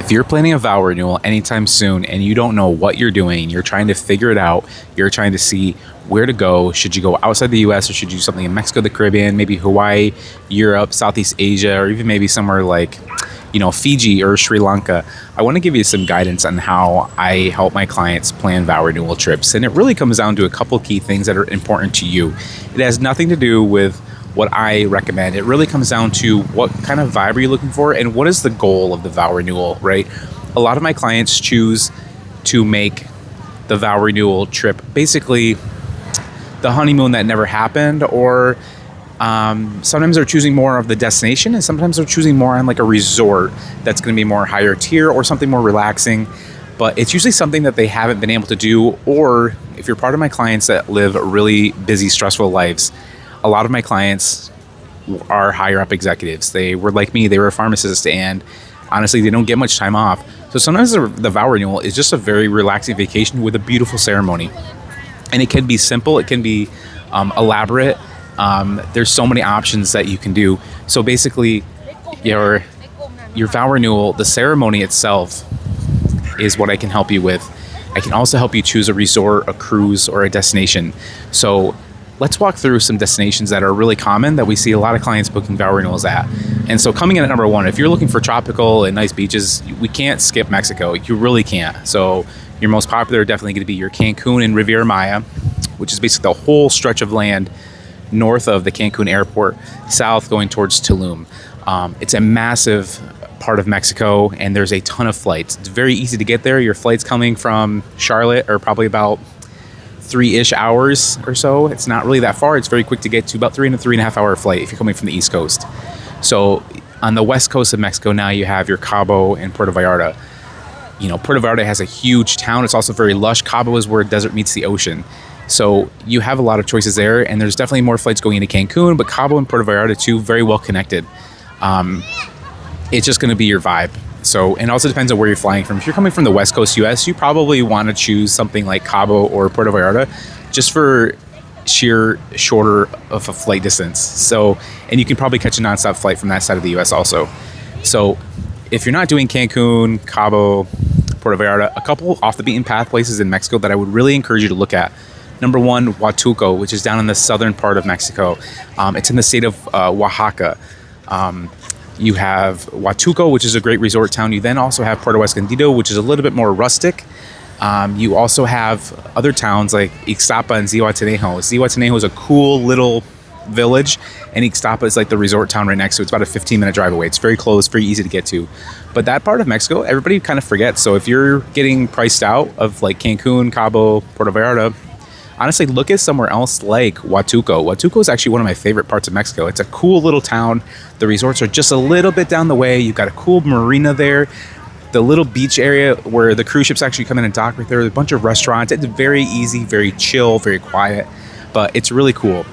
If you're planning a vow renewal anytime soon and you don't know what you're doing, you're trying to figure it out, you're trying to see where to go, should you go outside the US or should you do something in Mexico, the Caribbean, maybe Hawaii, Europe, Southeast Asia, or even maybe somewhere like, Fiji or Sri Lanka, I want to give you some guidance on how I help my clients plan vow renewal trips. And it really comes down to a couple key things that are important to you. It has nothing to do with what I recommend. It really comes down to what kind of vibe are you looking for and what is the goal of the vow renewal, right? A lot of my clients choose to make the vow renewal trip basically the honeymoon that never happened, or sometimes they're choosing more of the destination, and sometimes they're choosing more on like a resort that's going to be more higher tier or something more relaxing. But it's usually something that they haven't been able to do, or if you're part of my clients that live really busy, stressful lives, a lot of my clients are higher up executives. They were like me, they were a pharmacist, and honestly, they don't get much time off. So sometimes the vow renewal is just a very relaxing vacation with a beautiful ceremony. And it can be simple, it can be elaborate. There's so many options that you can do. So basically, your vow renewal, the ceremony itself is what I can help you with. I can also help you choose a resort, a cruise, or a destination. So let's walk through some destinations that are really common that we see a lot of clients booking vow renewals at. And so coming in at number one, if you're looking for tropical and nice beaches, we can't skip Mexico. You really can't. So your most popular are definitely going to be your Cancun and Riviera Maya, which is basically the whole stretch of land north of the Cancun airport, south going towards Tulum. It's a massive part of Mexico, and there's a ton of flights. It's very easy to get there. Your flights coming from Charlotte are probably about 3-ish hours or so. It's not really that far. It's very quick to get to, about 3.5 hour flight if you're coming from the East Coast. So on the west coast of Mexico, now you have your Cabo and Puerto Vallarta. Puerto Vallarta has a huge town. It's also very lush. Cabo is where desert meets the ocean. So you have a lot of choices there, and there's definitely more flights going into Cancun, but Cabo and Puerto Vallarta too, very well connected. It's just going to be your vibe. So, and it also depends on where you're flying from. If you're coming from the West Coast US, you probably want to choose something like Cabo or Puerto Vallarta just for sheer shorter of a flight distance. So, and you can probably catch a nonstop flight from that side of the US also. So if you're not doing Cancun, Cabo, Puerto Vallarta, a couple off the beaten path places in Mexico that I would really encourage you to look at. Number one, Huatulco, which is down in the southern part of Mexico. It's in the state of Oaxaca. You have Huatulco, which is a great resort town. You then also have Puerto Escondido, which is a little bit more rustic. You also have other towns like Ixtapa and Zihuatanejo. Zihuatanejo is a cool little village, and Ixtapa is like the resort town right next to it. It's about a 15-minute drive away. It's very close, very easy to get to. But that part of Mexico, everybody kind of forgets. So if you're getting priced out of like Cancun, Cabo, Puerto Vallarta, honestly, look at somewhere else like Huatulco. Huatulco is actually one of my favorite parts of Mexico. It's a cool little town. The resorts are just a little bit down the way. You've got a cool marina there. The little beach area where the cruise ships actually come in and dock right there. There's a bunch of restaurants. It's very easy, very chill, very quiet, but it's really cool.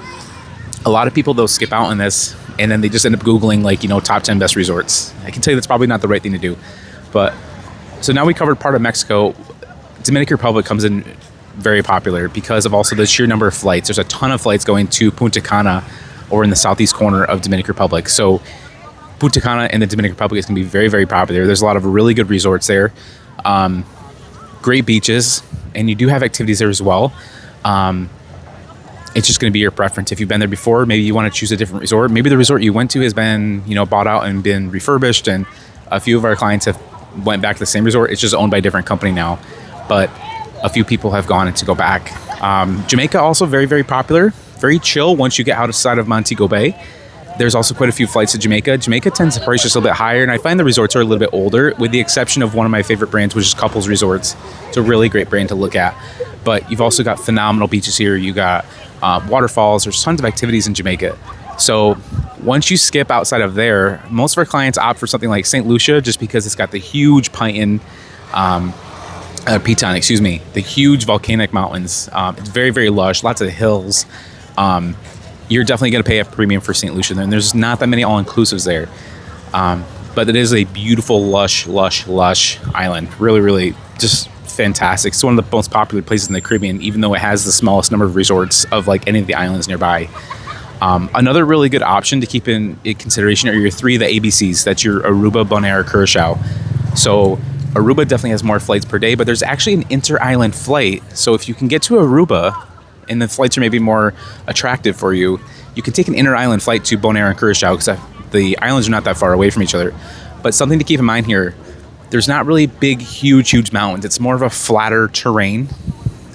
A lot of people, though, skip out on this, and then they just end up Googling, top 10 best resorts. I can tell you that's probably not the right thing to do. But so now we covered part of Mexico. Dominican Republic comes in very popular because of also the sheer number of flights. There's a ton of flights going to Punta Cana over in the southeast corner of Dominican Republic. So Punta Cana in the Dominican Republic is going to be very, very popular. There's a lot of really good resorts there. Great beaches, and you do have activities there as well. It's just going to be your preference. If you've been there before, maybe you want to choose a different resort. Maybe the resort you went to has been, bought out and been refurbished, and a few of our clients have went back to the same resort. It's just owned by a different company now. But a few people have gone to go back. Jamaica also very, very popular, very chill once you get outside of Montego Bay. There's also quite a few flights to Jamaica. Jamaica tends to price just a little bit higher, and I find the resorts are a little bit older, with the exception of one of my favorite brands, which is Couples Resorts. It's a really great brand to look at. But you've also got phenomenal beaches here. You got waterfalls. There's tons of activities in Jamaica. So once you skip outside of there, most of our clients opt for something like St. Lucia just because it's got the huge Piton, the huge volcanic mountains. It's very, very lush, lots of hills. You're definitely going to pay a premium for St. Lucia, and there's not that many all-inclusives there. But it is a beautiful, lush island. Really, really just fantastic. It's one of the most popular places in the Caribbean, even though it has the smallest number of resorts of like any of the islands nearby. Another really good option to keep in consideration are your three, the ABCs. That's your Aruba, Bonaire, Curacao. So Aruba definitely has more flights per day, but there's actually an inter-island flight. So if you can get to Aruba and the flights are maybe more attractive for you, you can take an inter-island flight to Bonaire and Curacao because the islands are not that far away from each other. But something to keep in mind here, there's not really big, huge mountains. It's more of a flatter terrain.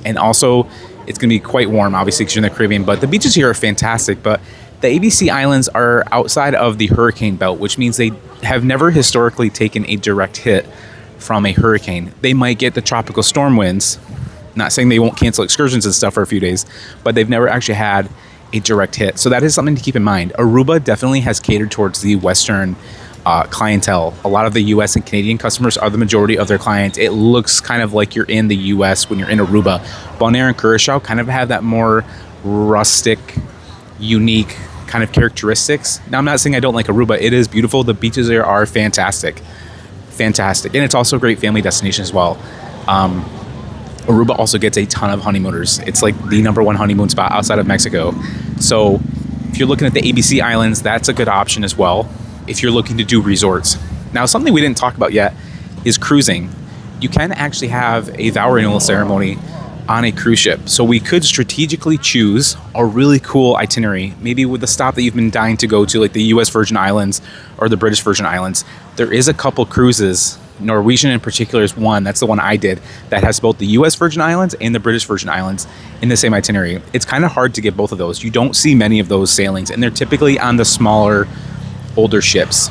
And also, it's going to be quite warm, obviously, because you're in the Caribbean. But the beaches here are fantastic. But the ABC Islands are outside of the hurricane belt, which means they have never historically taken a direct hit from a hurricane. They might get the tropical storm winds. Not saying they won't cancel excursions and stuff for a few days, but they've never actually had a direct hit. So that is something to keep in mind. Aruba definitely has catered towards the Western clientele. A lot of the US and Canadian customers are the majority of their clients. It looks kind of like you're in the US when you're in Aruba. Bonaire and Curacao kind of have that more rustic, unique kind of characteristics. Now, I'm not saying I don't like Aruba. It is beautiful. The beaches there are fantastic. Fantastic. And it's also a great family destination as well. Aruba also gets a ton of honeymooners. It's like the #1 honeymoon spot outside of Mexico. So if you're looking at the ABC Islands, that's a good option as well if you're looking to do resorts. Now, something we didn't talk about yet is cruising. You can actually have a vow renewal ceremony on a cruise ship. So we could strategically choose a really cool itinerary, maybe with the stop that you've been dying to go to, like the US Virgin Islands or the British Virgin Islands. There is a couple cruises, Norwegian in particular is one, that's the one I did, that has both the US Virgin Islands and the British Virgin Islands in the same itinerary. It's kind of hard to get both of those. You don't see many of those sailings, and they're typically on the smaller, older ships.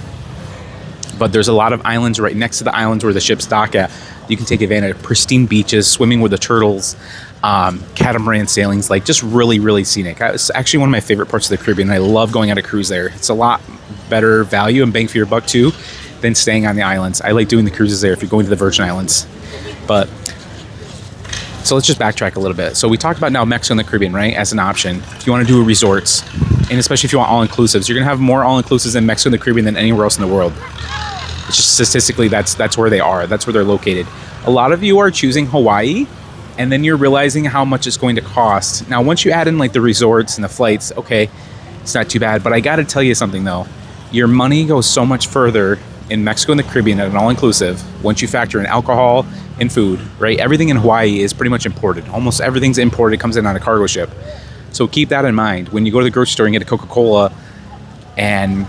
But there's a lot of islands right next to the islands where the ships dock at. You can take advantage of pristine beaches, swimming with the turtles, catamaran sailings, like just really scenic. It's actually one of my favorite parts of the Caribbean. I love going on a cruise there. It's a lot better value and bang for your buck too than staying on the islands. I like doing the cruises there if you're going to the Virgin Islands. But so let's just backtrack a little bit. So we talked about now Mexico and the Caribbean, right, as an option. If you want to do resorts, and especially if you want all-inclusives, you're going to have more all-inclusives in Mexico and the Caribbean than anywhere else in the world. It's just statistically, that's where they are. That's where they're located. A lot of you are choosing Hawaii, and then you're realizing how much it's going to cost. Now, once you add in like the resorts and the flights, okay, it's not too bad. But I got to tell you something though. Your money goes so much further in Mexico and the Caribbean at an all-inclusive once you factor in alcohol and food, right? Everything in Hawaii is pretty much imported. Almost everything's imported, comes in on a cargo ship. So keep that in mind. When you go to the grocery store and get a Coca-Cola and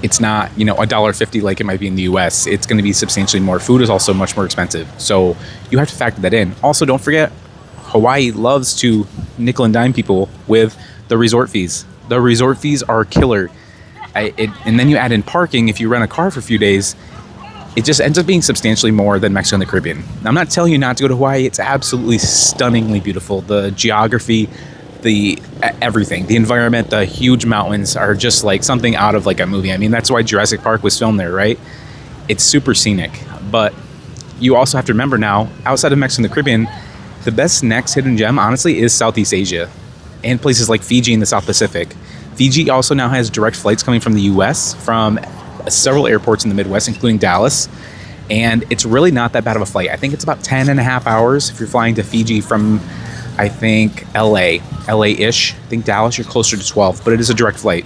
it's not, $1.50 like it might be in the US, it's going to be substantially more. Food is also much more expensive. So you have to factor that in. Also, don't forget, Hawaii loves to nickel and dime people with the resort fees. The resort fees are killer. And then you add in parking. If you rent a car for a few days, it just ends up being substantially more than Mexico and the Caribbean. Now, I'm not telling you not to go to Hawaii. It's absolutely stunningly beautiful. The geography, the everything, the environment, the huge mountains are just like something out of like a movie. I mean, that's why Jurassic Park was filmed there, right? It's super scenic. But you also have to remember now, outside of Mexico and the Caribbean, the best next hidden gem, honestly, is Southeast Asia and places like Fiji in the South Pacific. Fiji also now has direct flights coming from the US from several airports in the Midwest, including Dallas. And it's really not that bad of a flight. I think it's about 10 and a half hours if you're flying to Fiji from, I think, LA-ish. I think Dallas, you're closer to 12, but it is a direct flight.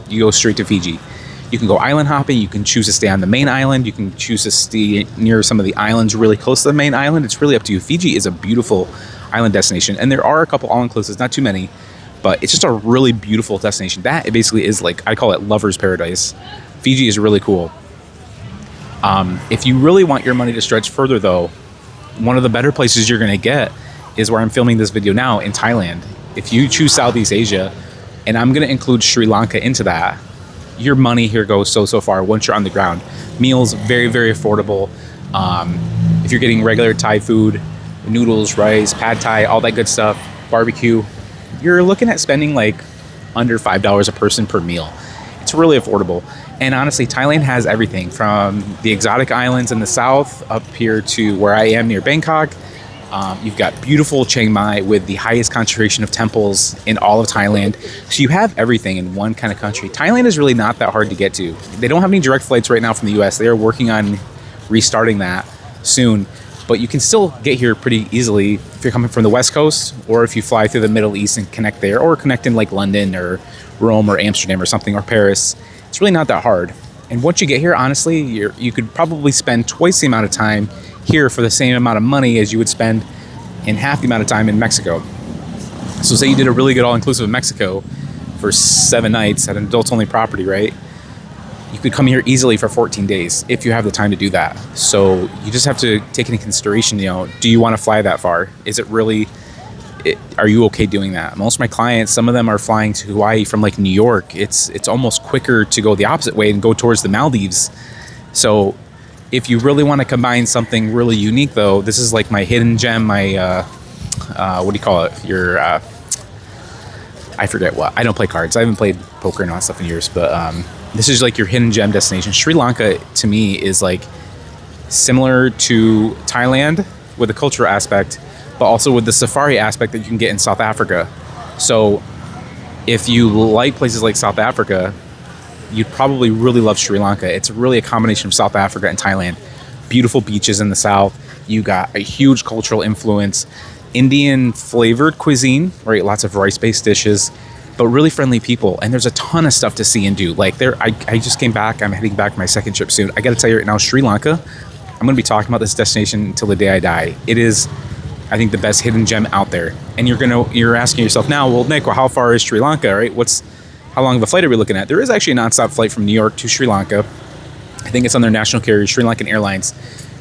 You go straight to Fiji. You can go island hopping. You can choose to stay on the main island. You can choose to stay near some of the islands really close to the main island. It's really up to you. Fiji is a beautiful island destination. And there are a couple all-inclusives, not too many, but it's just a really beautiful destination. That it basically is like, I call it lover's paradise. Fiji is really cool. If you really want your money to stretch further though, one of the better places you're going to get is where I'm filming this video now in Thailand. If you choose Southeast Asia, and I'm going to include Sri Lanka into that, your money here goes so far once you're on the ground. Meals, very affordable. If you're getting regular Thai food, noodles, rice, pad Thai, all that good stuff, barbecue, you're looking at spending like under $5 a person per meal. It's really affordable. And honestly, Thailand has everything from the exotic islands in the south up here to where I am near Bangkok. You've got beautiful Chiang Mai with the highest concentration of temples in all of Thailand. So you have everything in one kind of country. Thailand is really not that hard to get to. They don't have any direct flights right now from the US. They are working on restarting that soon. But you can still get here pretty easily if you're coming from the West Coast, or if you fly through the Middle East and connect there, or connect in like London or Rome or Amsterdam or something, or Paris. It's really not that hard. And once you get here, honestly, you could probably spend twice the amount of time here for the same amount of money as you would spend in half the amount of time in Mexico. So say you did a really good all-inclusive in Mexico for 7 nights at an adults-only property, right? You could come here easily for 14 days if you have the time to do that. So you just have to take into consideration, do you want to fly that far? Is it really, are you okay doing that? Most of my clients, some of them are flying to Hawaii from like New York. It's almost quicker to go the opposite way and go towards the Maldives. So if you really want to combine something really unique though, this is like my hidden gem, my, what do you call it? Your, I forget what. I don't play cards. I haven't played poker and all that stuff in years, but this is like your hidden gem destination. Sri Lanka, to me, is like similar to Thailand with the cultural aspect, but also with the safari aspect that you can get in South Africa. So if you like places like South Africa, you'd probably really love Sri Lanka. It's really a combination of South Africa and Thailand. Beautiful beaches in the south. You got a huge cultural influence. Indian flavored cuisine, right? Lots of rice-based dishes, but really friendly people. And there's a ton of stuff to see and do. Like I just came back. I'm heading back my second trip soon. I got to tell you right now, Sri Lanka, I'm going to be talking about this destination until the day I die. It is, I think, the best hidden gem out there. And you're asking yourself now, well, Nick, how far is Sri Lanka, right? How long of a flight are we looking at? There is actually a nonstop flight from New York to Sri Lanka. I think it's on their national carrier, Sri Lankan Airlines.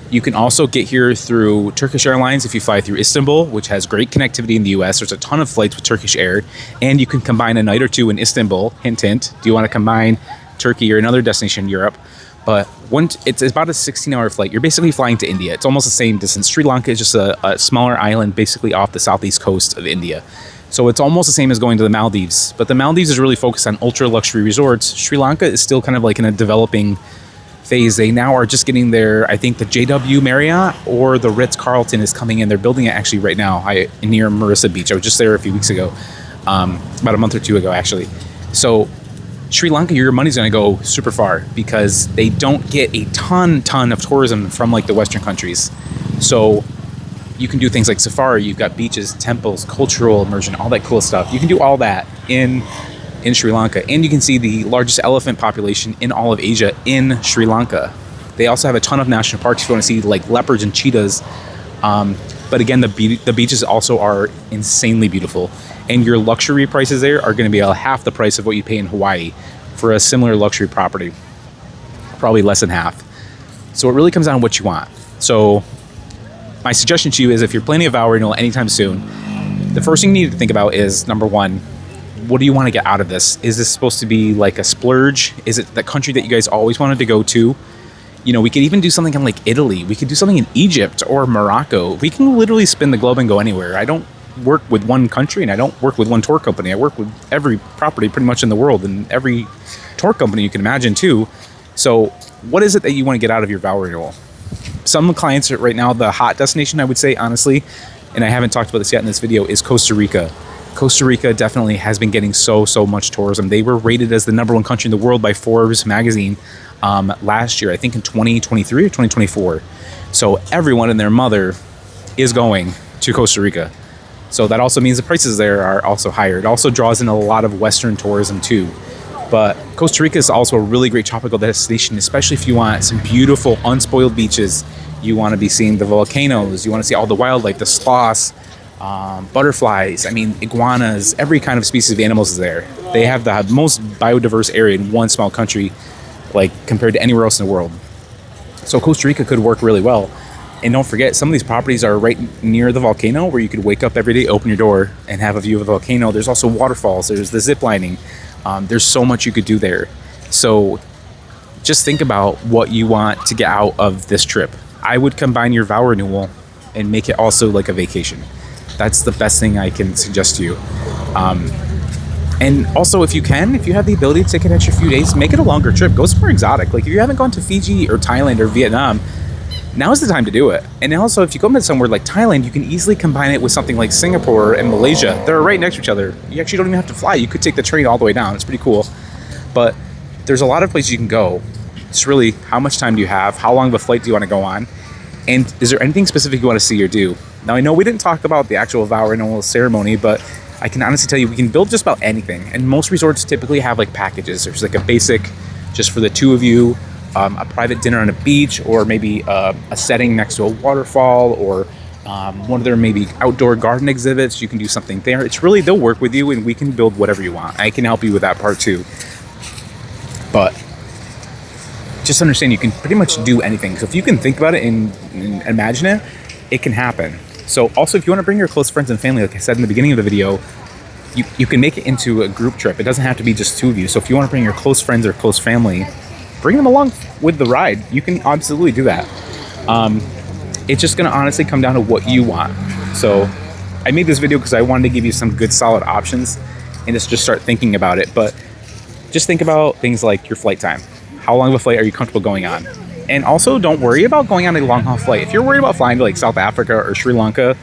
You can also get here through Turkish Airlines if you fly through Istanbul, which has great connectivity in the US. There's a ton of flights with Turkish Air, and you can combine a night or two in Istanbul. Hint, hint. Do you want to combine Turkey or another destination in Europe? But it's about a 16-hour flight. You're basically flying to India. It's almost the same distance. Sri Lanka is just a smaller island basically off the southeast coast of India. So it's almost the same as going to the Maldives. But the Maldives is really focused on ultra-luxury resorts. Sri Lanka is still kind of like in a developing phase. They now are just getting their, I think the JW Marriott or the Ritz-Carlton is coming in. They're building it actually right now near Marissa Beach. I was just there a few weeks ago, about a month or two ago actually. So Sri Lanka, your money's going to go super far because they don't get a ton of tourism from like the Western countries. So you can do things like safari. You've got beaches, temples, cultural immersion, all that cool stuff. You can do all that in Sri Lanka, and you can see the largest elephant population in all of Asia in Sri Lanka. They also have a ton of national parks if you want to see like leopards and cheetahs. But again, the beaches also are insanely beautiful, and your luxury prices there are going to be half the price of what you pay in Hawaii for a similar luxury property, probably less than half. So it really comes down to what you want. So my suggestion to you is if you're planning a vow renewal anytime soon, the first thing you need to think about is, number one, what do you want to get out of this? Is this supposed to be like a splurge? Is it the country that you guys always wanted to go to? We could even do something in like Italy. We could do something in Egypt or Morocco. We can literally spin the globe and go anywhere. I don't work with one country and I don't work with one tour company. I work with every property pretty much in the world and every tour company you can imagine too. So what is it that you want to get out of your vow renewal? Some clients right now, the hot destination, I would say, honestly, and I haven't talked about this yet in this video, is Costa Rica. Costa Rica definitely has been getting so much tourism. They were rated as the #1 country in the world by Forbes magazine last year, I think in 2023 or 2024. So everyone and their mother is going to Costa Rica. So that also means the prices there are also higher. It also draws in a lot of Western tourism too. But Costa Rica is also a really great tropical destination, especially if you want some beautiful, unspoiled beaches. You want to be seeing the volcanoes. You want to see all the wildlife, the sloths, butterflies, iguanas, every kind of species of animals is there. They have the most biodiverse area in one small country, like compared to anywhere else in the world. So Costa Rica could work really well. And don't forget, some of these properties are right near the volcano where you could wake up every day, open your door, and have a view of the volcano. There's also waterfalls. There's the zip lining. There's so much you could do there. So just think about what you want to get out of this trip. I would combine your vow renewal and make it also like a vacation. That's the best thing I can suggest to you. And also, if you have the ability to take an extra few days, make it a longer trip. Go somewhere exotic. Like if you haven't gone to Fiji or Thailand or Vietnam, now's the time to do it. And also, if you go to somewhere like Thailand, you can easily combine it with something like Singapore and Malaysia. They're right next to each other. You actually don't even have to fly. You could take the train all the way down. It's pretty cool. But there's a lot of places you can go. It's really how much time do you have? How long of a flight do you want to go on? And is there anything specific you want to see or do? Now, I know we didn't talk about the actual vow renewal ceremony, but I can honestly tell you we can build just about anything. And most resorts typically have like packages. There's like a basic just for the two of you, a private dinner on a beach, or maybe a setting next to a waterfall, or one of their maybe outdoor garden exhibits. You can do something there. It's really, they'll work with you and we can build whatever you want. I can help you with that part too. But just understand you can pretty much do anything. So if you can think about it and imagine it, it can happen. So also, if you want to bring your close friends and family, like I said in the beginning of the video, you can make it into a group trip. It doesn't have to be just two of you. So if you want to bring your close friends or close family, bring them along with the ride. You can absolutely do that. It's just going to honestly come down to what you want. So I made this video because I wanted to give you some good solid options and just start thinking about it. But just think about things like your flight time. How long of a flight are you comfortable going on? And also, don't worry about going on a long haul flight. If you're worried about flying to like South Africa or Sri Lanka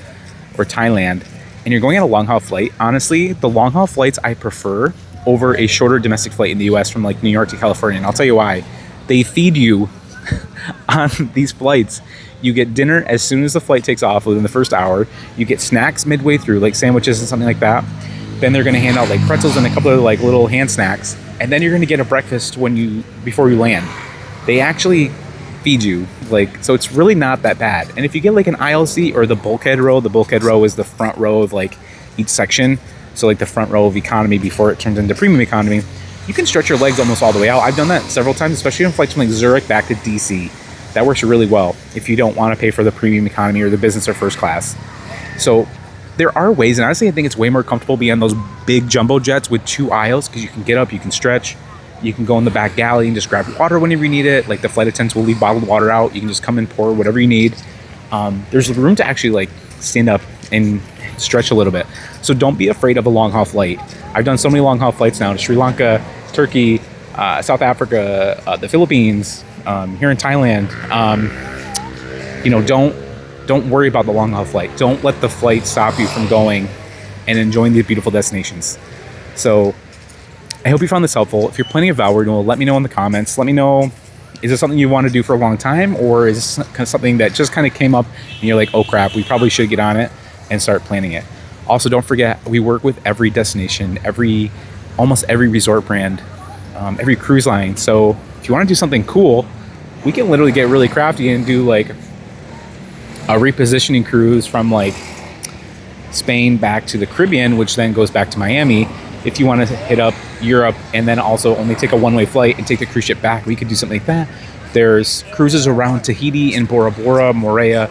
or Thailand and you're going on a long haul flight, honestly, the long haul flights I prefer over a shorter domestic flight in the US from like New York to California. And I'll tell you why. They feed you on these flights. You get dinner as soon as the flight takes off within the first hour. You get snacks midway through, like sandwiches and something like that. Then they're going to hand out like pretzels and a couple of like little hand snacks. And then you're going to get a breakfast before you land. They actually feed you, like, so it's really not that bad. And if you get like an aisle seat or the bulkhead row is the front row of like each section. So like the front row of economy before it turns into premium economy, you can stretch your legs almost all the way out. I've done that several times, especially on flights from like Zurich back to DC. That works really well if you don't want to pay for the premium economy or the business or first class. So there are ways, and honestly I think it's way more comfortable being on those big jumbo jets with two aisles, because you can get up, you can stretch, you can go in the back galley and just grab water whenever you need it. Like the flight attendants will leave bottled water out. You can just come and pour whatever you need. There's room to actually like stand up and stretch a little bit. So don't be afraid of a long haul flight. I've done so many long haul flights now to Sri Lanka, Turkey, South Africa, the Philippines, here in Thailand. Don't worry about the long haul flight. Don't let the flight stop you from going and enjoying these beautiful destinations. So I hope you found this helpful. If you're planning a vow renewal, let me know in the comments. Let me know, is this something you want to do for a long time, or is this kind of something that just kind of came up and you're like, oh crap, we probably should get on it and start planning it. Also, don't forget, we work with every destination, almost every resort brand, every cruise line. So if you want to do something cool, we can literally get really crafty and do like a repositioning cruise from like Spain back to the Caribbean, which then goes back to Miami. If you want to hit up Europe and then also only take a one-way flight and take the cruise ship back, we could do something like that. There's cruises around Tahiti and Bora Bora, Moorea.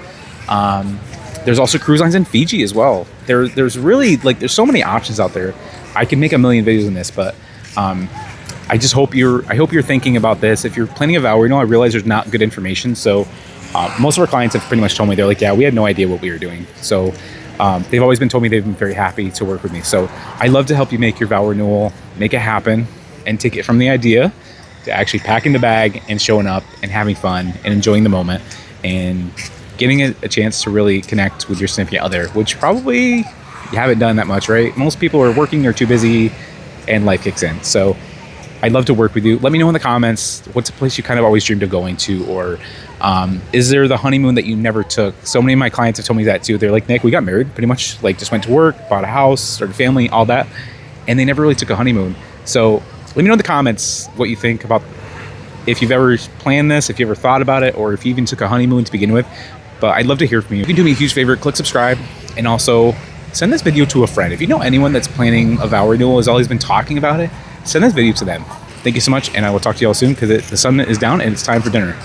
There's also cruise lines in Fiji as well. There's really like, there's so many options out there. I can make a million videos on this, but I hope you're thinking about this. If you're planning a vow renewal, I realize there's not good information. So most of our clients have pretty much told me, they're like, yeah, we had no idea what we were doing. So they've always told me they've been very happy to work with me. So I love to help you make your vow renewal, make it happen, and take it from the idea to actually packing the bag and showing up and having fun and enjoying the moment and getting a chance to really connect with your significant other, which probably you haven't done that much, right? Most people are working, they're too busy, and life kicks in. So I'd love to work with you. Let me know in the comments, what's a place you kind of always dreamed of going to, or is there the honeymoon that you never took? So many of my clients have told me that too. They're like, Nick, we got married, pretty much like just went to work, bought a house, started a family, all that, and they never really took a honeymoon. So let me know in the comments what you think about, if you've ever planned this, if you ever thought about it, or if you even took a honeymoon to begin with. But I'd love to hear from you. If you can do me a huge favor, click subscribe, and also send this video to a friend. If you know anyone that's planning a vow renewal, has always been talking about it, send this video to them. Thank you so much, and I will talk to you all soon, because the sun is down and it's time for dinner.